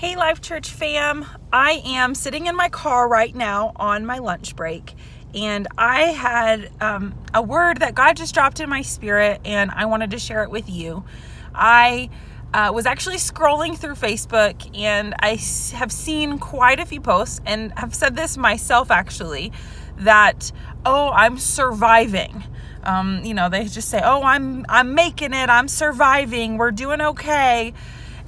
Hey Life Church fam, I am sitting in my car right now on my lunch break, and I had a word that God just dropped in my spirit, and I wanted to share it with you. I was actually scrolling through Facebook, and I have seen quite a few posts, and have said this myself actually, that, I'm surviving. They just say, I'm making it, I'm surviving, we're doing okay.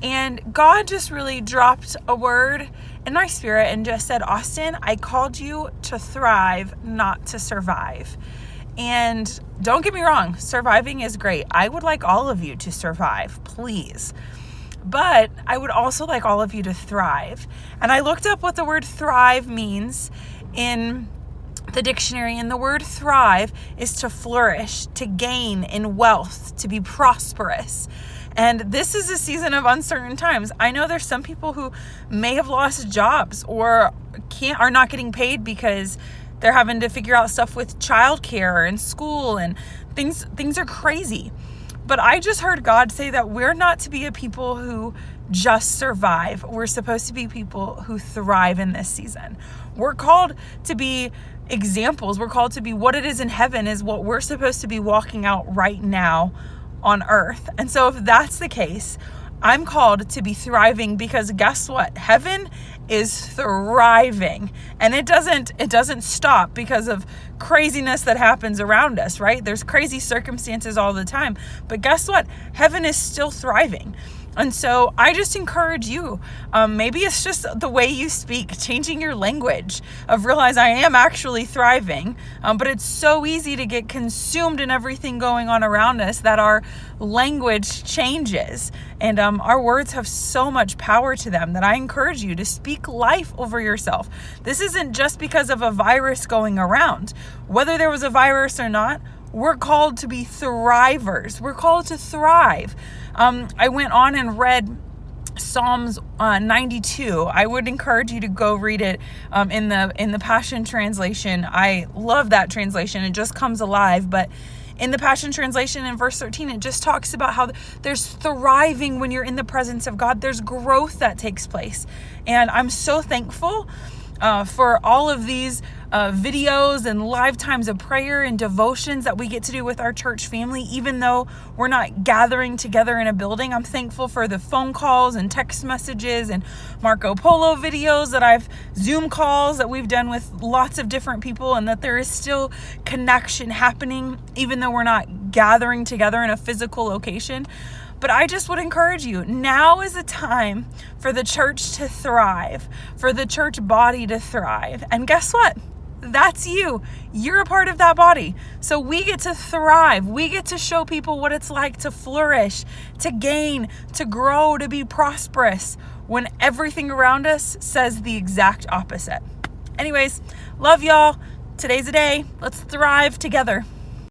And God just really dropped a word in my spirit and just said, Austyn, I called you to thrive, not to survive. And don't get me wrong, surviving is great. I would like all of you to survive, please. But I would also like all of you to thrive. And I looked up what the word thrive means in the dictionary, and the word thrive is to flourish, to gain in wealth, to be prosperous. And this is a season of uncertain times. I know there's some people who may have lost jobs or are not getting paid because they're having to figure out stuff with childcare and school, and things are crazy. But I just heard God say that we're not to be a people who just survive. We're supposed to be people who thrive in this season. We're called to be examples. We're called to be what it is in heaven is what we're supposed to be walking out right now on earth. And so if that's the case, I'm called to be thriving, because guess what? Heaven is thriving, and it doesn't stop because of craziness that happens around us, right? There's crazy circumstances all the time, but guess what? Heaven is still thriving. And so I just encourage you, maybe it's just the way you speak, changing your language, of realize I am actually thriving, but it's so easy to get consumed in everything going on around us that our language changes, and our words have so much power to them that I encourage you to speak life over yourself. This isn't just because of a virus going around. Whether there was a virus or not, we're called to be thrivers. We're called to thrive. I went on and read Psalms 92. I would encourage you to go read it in the Passion Translation. I love that translation. It just comes alive. But in the Passion Translation, in verse 13, it just talks about how there's thriving when you're in the presence of God. There's growth that takes place. And I'm so thankful for all of these videos and live times of prayer and devotions that we get to do with our church family, even though we're not gathering together in a building. I'm thankful for the phone calls and text messages and Marco Polo videos Zoom calls that we've done with lots of different people, and that there is still connection happening, even though we're not gathering together in a physical location. But I just would encourage you, now is a time for the church to thrive, for the church body to thrive. And guess what? That's you. You're a part of that body. So we get to thrive. We get to show people what it's like to flourish, to gain, to grow, to be prosperous, when everything around us says the exact opposite. Anyways, love y'all. Today's a day. Let's thrive together.